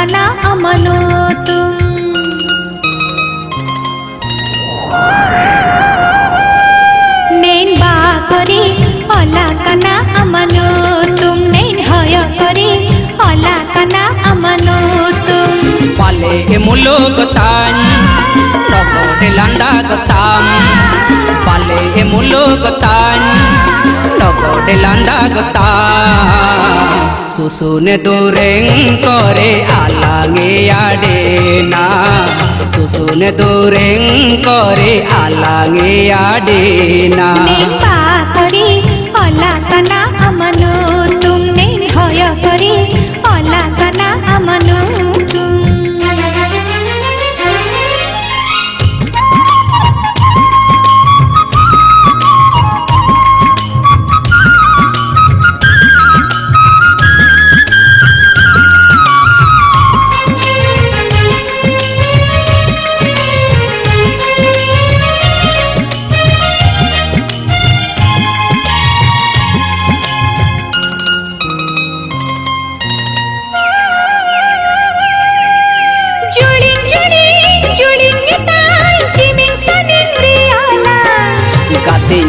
kana amanutum Nen ba kori ola kana amanutum Nen hoya kori ola kana amanutum Pale emulugutan Nogo de landa gutam Pale emulugutan Nogo de landa gutam Susune dureng kore alange adena Susune dureng kore alange adena Nen ba kori ola kana amanutum Nen hoya kori ola kana amanutum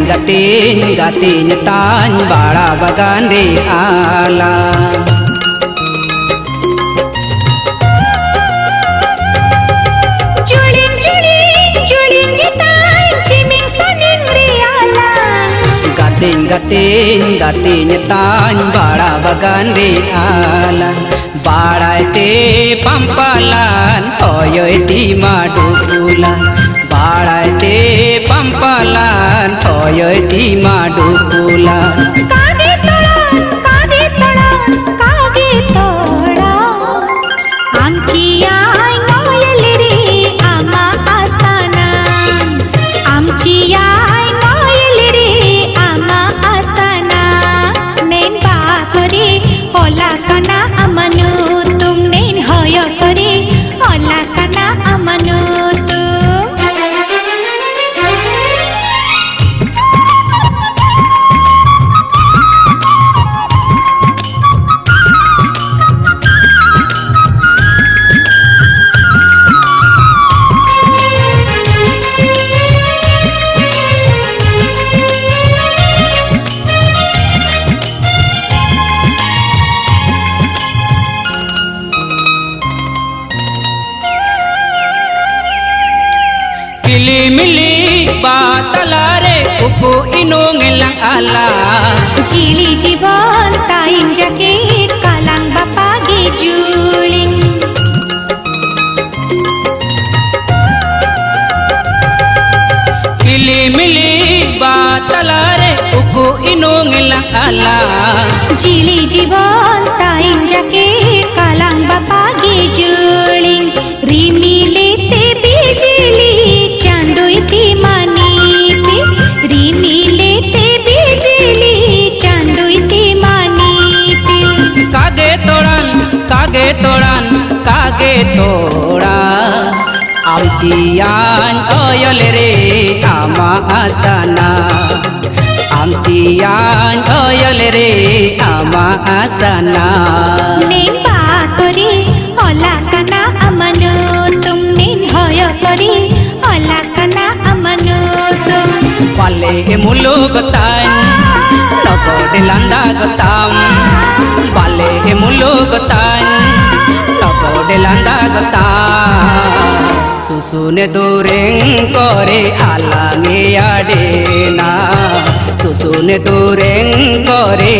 Gatin gatin tan bara bagan di ala Juling tan ciming saning riala Gatin gatin tan bara bagan di ala Barai te pampalan hoyoy di madukulan Barai te pampalan hoyoy di madukulan Kage tola Amchi ay ngoyal ri ama asana Amchi ay ngoyal ri ama asana Nen ba kori ola kana amanutum Nen hoya kori ola kana amanutum Mili batalare upu inung elang ala Jili jibon taing jaket kalang bapagi juling Mili batalare upu inung elang ala Jili jibon taing jaket kalang bapagi juling Rimile te bijili chandoy ti manipi Rimile te bijili chandoy ti manipi Kage toran Amcian oyol re ama asana Amcian oyol re ama asana Nen ba kori ola kana amanutum Nen hoya kori ola kana amanutum Pale emulugutan Nogo de landa gutam Pale emulugutan Nogo de landa gutam Susune dureng kore alange adena Susune dureng kore